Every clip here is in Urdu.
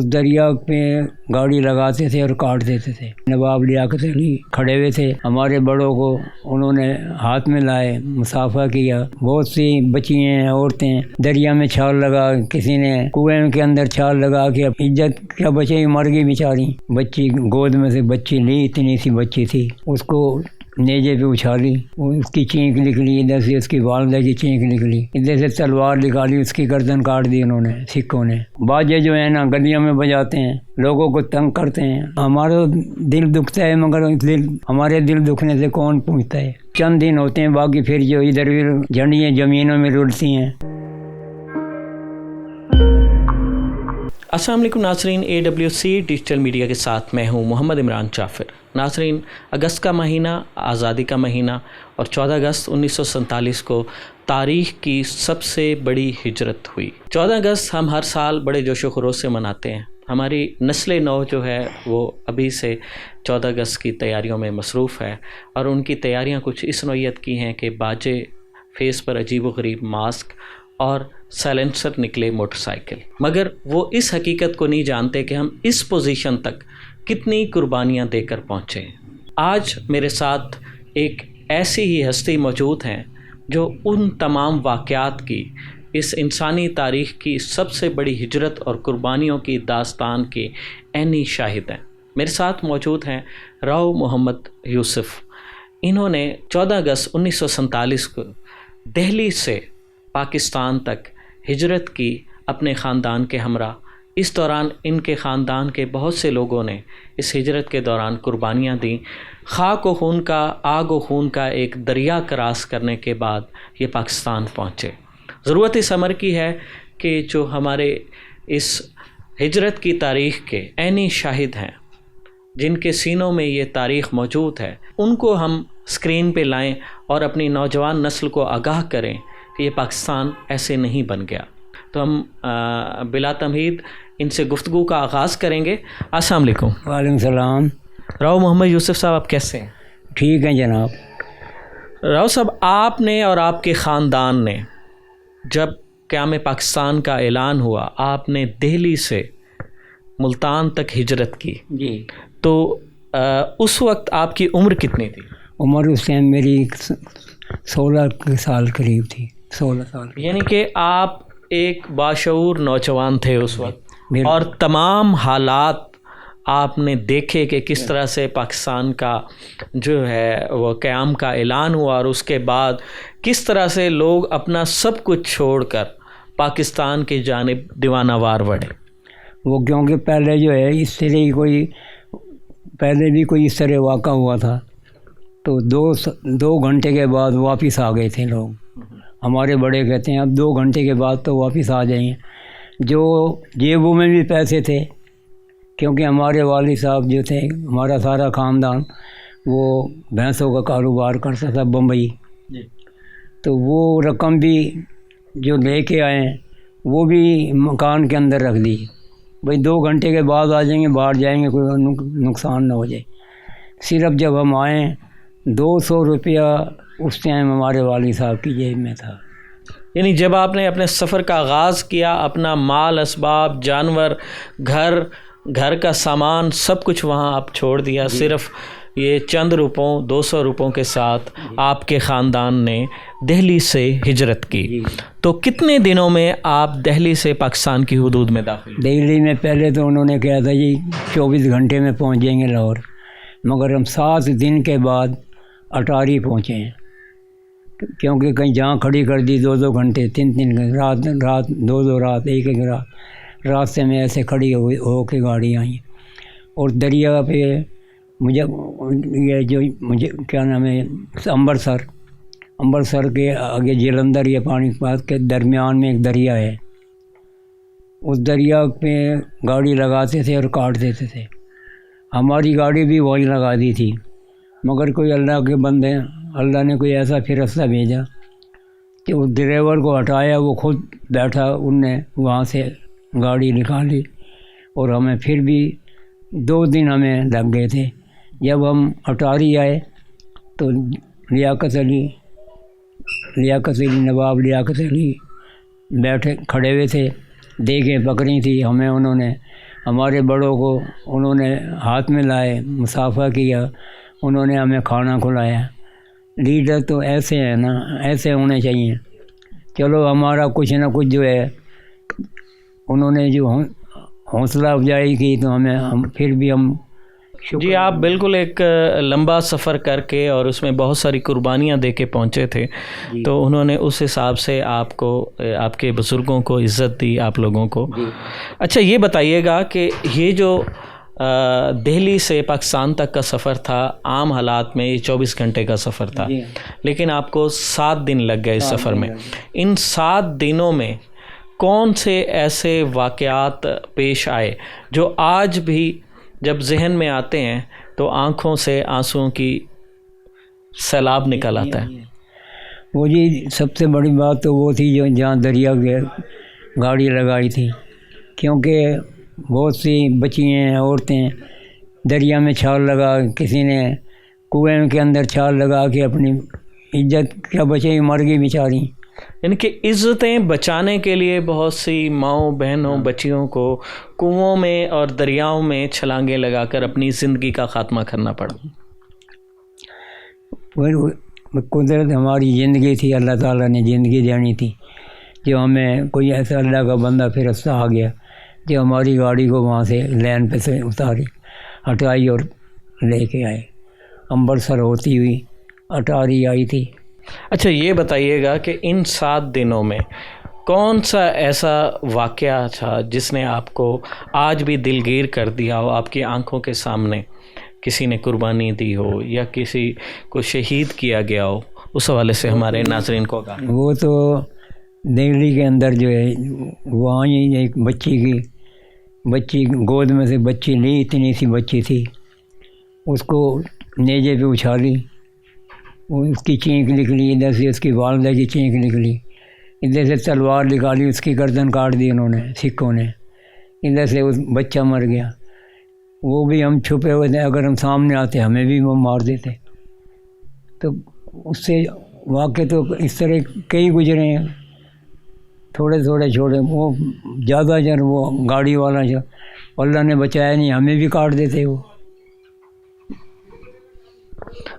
اس دریا پہ گاڑی لگاتے تھے اور کاٹ دیتے تھے۔ نواب لیاقت علی کھڑے ہوئے تھے، ہمارے بڑوں کو انہوں نے ہاتھ میں لائے، مصافحہ کیا۔ بہت سی بچیاں عورتیں دریا میں چھال لگا، کسی نے کنویں کے اندر چھال لگا کے عزت کیا بچے مر گئی بیچاری۔ بچی گود میں سے بچی لی، اتنی سی بچی تھی، اس کو نیزے پہ اچھالی، اس کی چینک نکلی، ادھر سے اس کی والدہ کی چینک نکلی، ادھر سے تلوار نکالی، اس کی گردن کاٹ دی انہوں نے سکھوں نے۔ باجے جو ہیں نا گلیوں میں بجاتے ہیں، لوگوں کو تنگ کرتے ہیں، ہمارا دل دکھتا ہے، مگر ہمارے دل دکھنے سے کون پوچھتا ہے۔ چند دن ہوتے ہیں، باقی پھر جو ادھر ادھر جھنڈیاں زمینوں میں رلتی ہیں۔ السلام علیکم ناظرین، AWC ڈیجیٹل میڈیا کے ساتھ میں ہوں محمد عمران جعفر۔ ناظرین، اگست کا مہینہ آزادی کا مہینہ اور 14 اگست 1947 کو تاریخ کی سب سے بڑی ہجرت ہوئی۔ 14 اگست ہم ہر سال بڑے جوش و خروش سے مناتے ہیں۔ ہماری نسل نو جو ہے وہ ابھی سے 14 اگست کی تیاریوں میں مصروف ہے، اور ان کی تیاریاں کچھ اس نوعیت کی ہیں کہ باجے، فیس پر عجیب و غریب ماسک اور سائلنسر نکلے موٹر سائیکل، مگر وہ اس حقیقت کو نہیں جانتے کہ ہم اس پوزیشن تک کتنی قربانیاں دے کر پہنچے ہیں۔ آج میرے ساتھ ایک ایسی ہی ہستی موجود ہیں جو ان تمام واقعات کی، اس انسانی تاریخ کی سب سے بڑی ہجرت اور قربانیوں کی داستان کے عینی شاہد ہیں۔ میرے ساتھ موجود ہیں راؤ محمد یوسف۔ انہوں نے 14 اگست 1947 کو دہلی سے پاکستان تک ہجرت کی اپنے خاندان کے ہمراہ۔ اس دوران ان کے خاندان کے بہت سے لوگوں نے اس ہجرت کے دوران قربانیاں دیں۔ خاک و خون کا، آگ و خون کا ایک دریا کراس کرنے کے بعد یہ پاکستان پہنچے۔ ضرورت اس امر کی ہے کہ جو ہمارے اس ہجرت کی تاریخ کے عینی شاہد ہیں، جن کے سینوں میں یہ تاریخ موجود ہے، ان کو ہم اسکرین پہ لائیں اور اپنی نوجوان نسل کو آگاہ کریں کہ یہ پاکستان ایسے نہیں بن گیا۔ تو ہم بلا تمہید ان سے گفتگو کا آغاز کریں گے۔ السلام علیکم۔ وعلیکم السلام۔ راؤ محمد یوسف صاحب، آپ کیسے ہیں؟ ٹھیک ہیں جناب۔ راؤ صاحب، آپ نے اور آپ کے خاندان نے جب قیام پاکستان کا اعلان ہوا، آپ نے دہلی سے ملتان تک ہجرت کی جی، تو اس وقت آپ کی عمر کتنی تھی؟ عمر اس ٹائم میری 16 سال قریب تھی، 16 سال۔ یعنی کہ آپ ایک باشعور نوجوان تھے اس وقت، اور تمام حالات آپ نے دیکھے کہ کس طرح سے پاکستان کا جو ہے وہ قیام کا اعلان ہوا، اور اس کے بعد کس طرح سے لوگ اپنا سب کچھ چھوڑ کر پاکستان کی جانب دیوانہ وار بڑھے۔ وہ کیونکہ پہلے جو ہے اس طرح پہلے بھی کوئی اس طرح واقعہ ہوا تھا، تو 2 گھنٹے کے بعد واپس آ گئے تھے لوگ۔ ہمارے بڑے کہتے ہیں اب 2 گھنٹے کے بعد تو واپس آ جائیں۔ جو جیبوں میں بھی پیسے تھے، کیونکہ ہمارے والد صاحب جو تھے، ہمارا سارا خاندان وہ بھینسوں کا کاروبار کرتا تھا بمبئی، تو وہ رقم بھی جو لے کے آئے وہ بھی مکان کے اندر رکھ دی۔ بھئی 2 گھنٹے کے بعد آ جائیں گے، باہر جائیں گے، کوئی نقصان نہ ہو جائے۔ صرف جب ہم آئیں 200 روپیہ اس ٹائم ہمارے والد صاحب کی جیب میں تھا۔ یعنی جب آپ نے اپنے سفر کا آغاز کیا، اپنا مال، اسباب، جانور، گھر کا سامان سب کچھ وہاں آپ چھوڑ دیا، صرف یہ چند روپوں 200 روپوں کے ساتھ آپ کے خاندان نے دہلی سے ہجرت کی۔ تو کتنے دنوں میں آپ دہلی سے پاکستان کی حدود میں داخل ہوئے؟ دہلی میں پہلے تو انہوں نے کہا تھا جی 24 گھنٹے میں پہنچ جائیں گے لاہور، مگر ہم 7 دن کے بعد اٹاری پہنچے ہیں، کیونکہ کہیں جہاں کھڑی کر دی 2 گھنٹے، 3 گھنٹے، رات 2 رات، ایک راستے میں ایسے کھڑی ہو کے گاڑی آئیں۔ اور دریا پہ مجھے کیا نام ہے، امبرسر کے آگے جلندھر یا پانی پات کے درمیان میں ایک دریا ہے، اس دریا پہ گاڑی لگاتے تھے اور کاٹ دیتے تھے۔ ہماری گاڑی بھی وہیں لگا دی تھی، مگر کوئی اللہ کے بندے، اللہ نے کوئی ایسا فرشتہ بھیجا کہ اس ڈرائیور کو ہٹایا، وہ خود بیٹھا، ان نے وہاں سے گاڑی نکالی، اور ہمیں پھر بھی 2 دن ہمیں لگ گئے تھے۔ جب ہم اٹاری آئے تو نواب لیاقت علی بیٹھے کھڑے ہوئے تھے، دیگیں پکڑی تھی، ہمیں انہوں نے ہمارے بڑوں کو انہوں نے ہاتھ میں لائے، مصافحہ کیا، انہوں نے ہمیں کھانا کھلایا۔ لیڈر تو ایسے ہیں نا، ایسے ہونے چاہیے۔ چلو ہمارا کچھ نہ کچھ جو ہے انہوں نے جو حوصلہ افزائی کی تو ہم پھر بھی ہم جی آپ بالکل ایک لمبا سفر کر کے اور اس میں بہت ساری قربانیاں دے کے پہنچے تھے، تو انہوں نے اس حساب سے آپ کو، آپ کے بزرگوں کو عزت دی، آپ لوگوں کو۔ اچھا یہ بتائیے گا کہ یہ جو دہلی سے پاکستان تک کا سفر تھا، عام حالات میں یہ 24 گھنٹے کا سفر تھا، لیکن آپ کو 7 دن لگ گئے اس سفر میں۔ ان 7 دنوں میں کون سے ایسے واقعات پیش آئے جو آج بھی جب ذہن میں آتے ہیں تو آنکھوں سے آنسوؤں کی سیلاب نکل آتا ہے؟ وہ جی سب سے بڑی بات تو وہ تھی جو جہاں دریا کے گاڑی لگائی تھی، کیونکہ بہت سی بچیاں عورتیں دریا میں چھال لگا، کسی نے کنویں کے اندر چھال لگا کے اپنی عزت کیا بچے مر گئی بیچاری۔ یعنی کہ عزتیں بچانے کے لیے بہت سی ماؤں بہنوں بچیوں کو کنووں میں اور دریاؤں میں چھلانگیں لگا کر اپنی زندگی کا خاتمہ کرنا پڑا۔ قدرت ہماری زندگی تھی، اللہ تعالیٰ نے زندگی دینی تھی، جو ہمیں کوئی ایسا اللہ کا بندہ فرشتہ آ گیا جو ہماری گاڑی کو وہاں سے لین پہ سے اتاری، ہٹائی اور لے کے آئے۔ امبرسر ہوتی ہوئی اٹاری آئی تھی۔ اچھا یہ بتائیے گا کہ ان 7 دنوں میں کون سا ایسا واقعہ تھا جس نے آپ کو آج بھی دلگیر کر دیا ہو، آپ کی آنکھوں کے سامنے کسی نے قربانی دی ہو یا کسی کو شہید کیا گیا ہو؟ اس حوالے سے ہمارے ناظرین کو آگاہ۔ وہ تو دہلی کے اندر جو ہے وہاں ہی ایک بچی گود میں سے بچی لی، اتنی سی بچی تھی، اس کو نیزے پہ اچھالی، اس کی چینک نکلی، ادھر سے اس کی والدہ کی چینک نکلی، ادھر سے تلوار نکالی، اس کی گردن کاٹ دی انہوں نے، سکھوں نے، ادھر سے اس بچہ مر گیا۔ وہ بھی ہم چھپے ہوئے تھے، اگر ہم سامنے آتے ہمیں بھی وہ مار دیتے۔ تو اس سے واقع تو اس طرح کئی گزرے ہیں، تھوڑے چھوڑے، وہ زیادہ جن وہ گاڑی والا جو اللہ نے بچایا نہیں، ہمیں بھی کاٹ دیتے وہ۔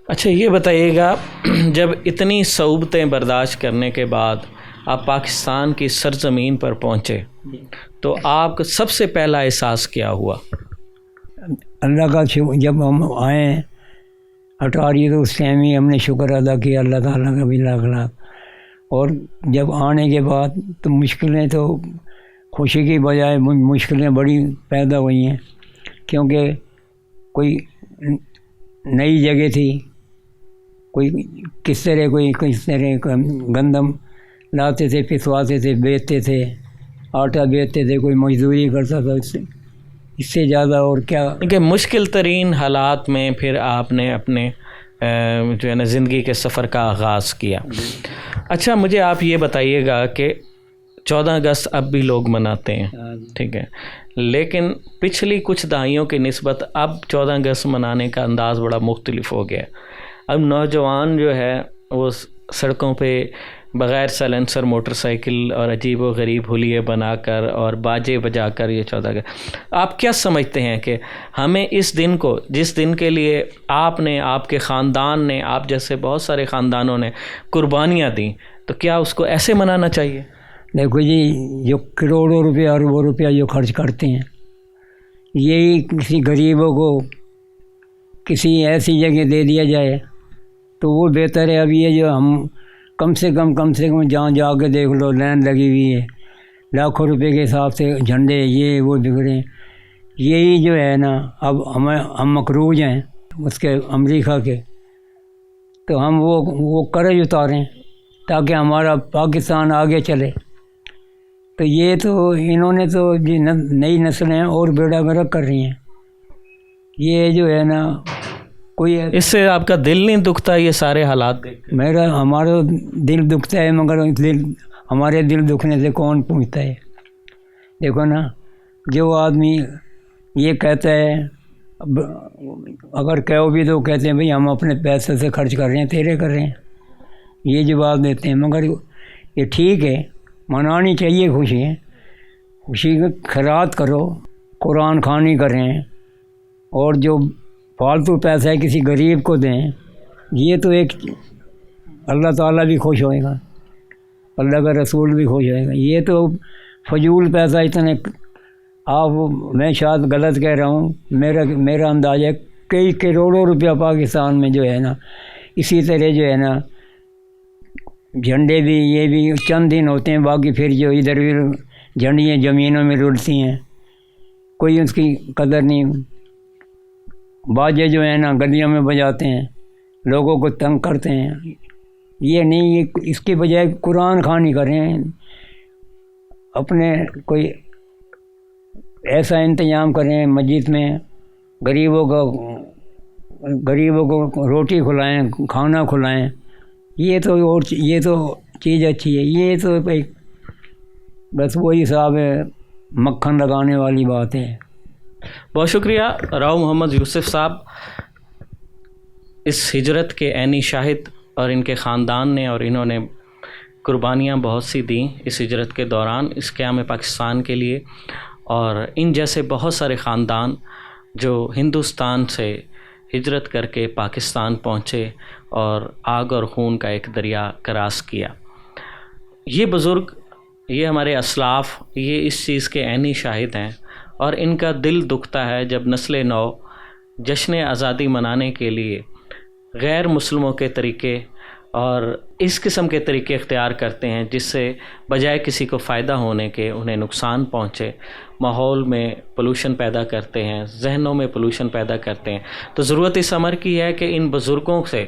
اچھا یہ بتائیے گا جب اتنی صعوبتیں برداشت کرنے کے بعد آپ پاکستان کی سرزمین پر پہنچے تو آپ کا سب سے پہلا احساس کیا ہوا؟ اللہ کا جب ہم آئے اٹاری تو اس ٹائم ہی ہم نے شکر ادا کیا اللہ تعالیٰ کا بھی لاکھ لاکھ۔ اور جب آنے کے بعد تو مشکلیں تو خوشی کی بجائے مشکلیں بڑی پیدا ہوئی ہیں، کیونکہ کوئی نئی جگہ تھی، کوئی کس طرح گندم لاتے تھے، پسواتے تھے، بیچتے تھے، آٹا بیچتے تھے، کوئی مزدوری کرتا تھا، اس سے زیادہ اور کیا کہ مشکل ترین حالات میں پھر آپ نے اپنے جو ہے نا زندگی کے سفر کا آغاز کیا۔ اچھا مجھے آپ یہ بتائیے گا کہ 14 اگست اب بھی لوگ مناتے ہیں، ٹھیک ہے، لیکن پچھلی کچھ دہائیوں کی نسبت اب 14 اگست منانے کا انداز بڑا مختلف ہو گیا۔ اب نوجوان جو ہے وہ سڑکوں پہ بغیر سائلنسر موٹر سائیکل اور عجیب و غریب حلیے بنا کر اور باجے بجا کر یہ 14 اگست، آپ کیا سمجھتے ہیں کہ ہمیں اس دن کو، جس دن کے لیے آپ نے، آپ کے خاندان نے، آپ جیسے بہت سارے خاندانوں نے قربانیاں دیں، تو کیا اس کو ایسے منانا چاہیے؟ دیکھو جی، جو کروڑوں روپیہ اربوں روپیہ جو خرچ کرتے ہیں، یہی کسی غریبوں کو کسی ایسی جگہ دے دیا جائے تو وہ بہتر ہے۔ اب یہ جو ہم کم سے کم جہاں جا کے دیکھ لو لائن لگی ہوئی ہے، لاکھوں روپے کے حساب سے جھنڈے یہ وہ بک رہے ہیں، یہی جو ہے نا اب ہم مقروض ہیں اس کے امریکہ کے، تو ہم وہ قرض اتاریں تاکہ ہمارا پاکستان آگے چلے۔ تو یہ تو انہوں نے تو نئی نسلیں اور بیڑا گرک کر رہی ہیں، یہ جو ہے نا کوئی اس سے آپ کا دل نہیں دکھتا یہ سارے حالات دیکھ کر؟ ہمارا دل دکھتا ہے، مگر ہمارے دل دکھنے سے کون پوچھتا ہے؟ دیکھو نا، جو آدمی یہ کہتا ہے، اگر کہو بھی تو کہتے ہیں بھئی ہم اپنے پیسے سے خرچ کر رہے ہیں، تیرے کر رہے ہیں، یہ جواب دیتے ہیں۔ مگر یہ ٹھیک ہے، منانی چاہیے خوشی کا خیرات کرو، قرآن خوانی کریں اور جو فالتو پیسہ ہے کسی غریب کو دیں، یہ تو ایک اللہ تعالیٰ بھی خوش ہوئے گا، اللہ کا رسول بھی خوش ہوئے گا۔ یہ تو فضول پیسہ اتنے میں شاید غلط کہہ رہا ہوں، میرا اندازہ ہے کئی کروڑوں روپیہ پاکستان میں جو ہے نا اسی طرح جو ہے نا جھنڈے بھی یہ بھی چند دن ہوتے ہیں، باقی پھر جو ادھر ادھر جھنڈیاں زمینوں میں رلتی ہیں، کوئی اس کی قدر نہیں۔ باجے جو ہیں نا گلیوں میں بجاتے ہیں، لوگوں کو تنگ کرتے ہیں، یہ نہیں، یہ اس کی بجائے قرآن خوانی کریں، اپنے کوئی ایسا انتظام کریں مسجد میں، غریبوں کو روٹی کھلائیں، کھانا کھلائیں، یہ تو چیز اچھی ہے۔ یہ تو بس وہی صاحب ہے، مکھن لگانے والی بات ہے۔ بہت شکریہ راؤ محمد یوسف صاحب، اس ہجرت کے عینی شاہد، اور ان کے خاندان نے اور انہوں نے قربانیاں بہت سی دیں اس ہجرت کے دوران اس قیام پاکستان کے لیے، اور ان جیسے بہت سارے خاندان جو ہندوستان سے ہجرت کر کے پاکستان پہنچے اور آگ اور خون کا ایک دریا کراس کیا۔ یہ بزرگ، یہ ہمارے اسلاف، یہ اس چیز کے عینی شاہد ہیں، اور ان کا دل دکھتا ہے جب نسل نو جشن آزادی منانے کے لیے غیر مسلموں کے طریقے اور اس قسم کے طریقے اختیار کرتے ہیں جس سے بجائے کسی کو فائدہ ہونے کے انہیں نقصان پہنچے، ماحول میں پولوشن پیدا کرتے ہیں، ذہنوں میں پولوشن پیدا کرتے ہیں۔ تو ضرورت اس امر کی ہے کہ ان بزرگوں سے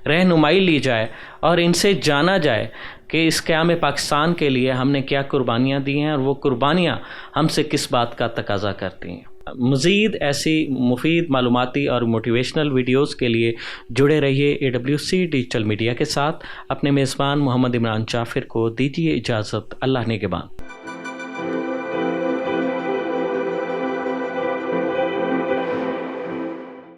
رہنمائی لی جائے اور ان سے جانا جائے کہ اس قیام پاکستان کے لیے ہم نے کیا قربانیاں دی ہیں اور وہ قربانیاں ہم سے کس بات کا تقاضا کرتی ہیں۔ مزید ایسی مفید معلوماتی اور موٹیویشنل ویڈیوز کے لیے جڑے رہیے AWC ڈیجیٹل میڈیا کے ساتھ۔ اپنے میزبان محمد عمران جعفر کو دیجیے اجازت، اللہ نگہبان۔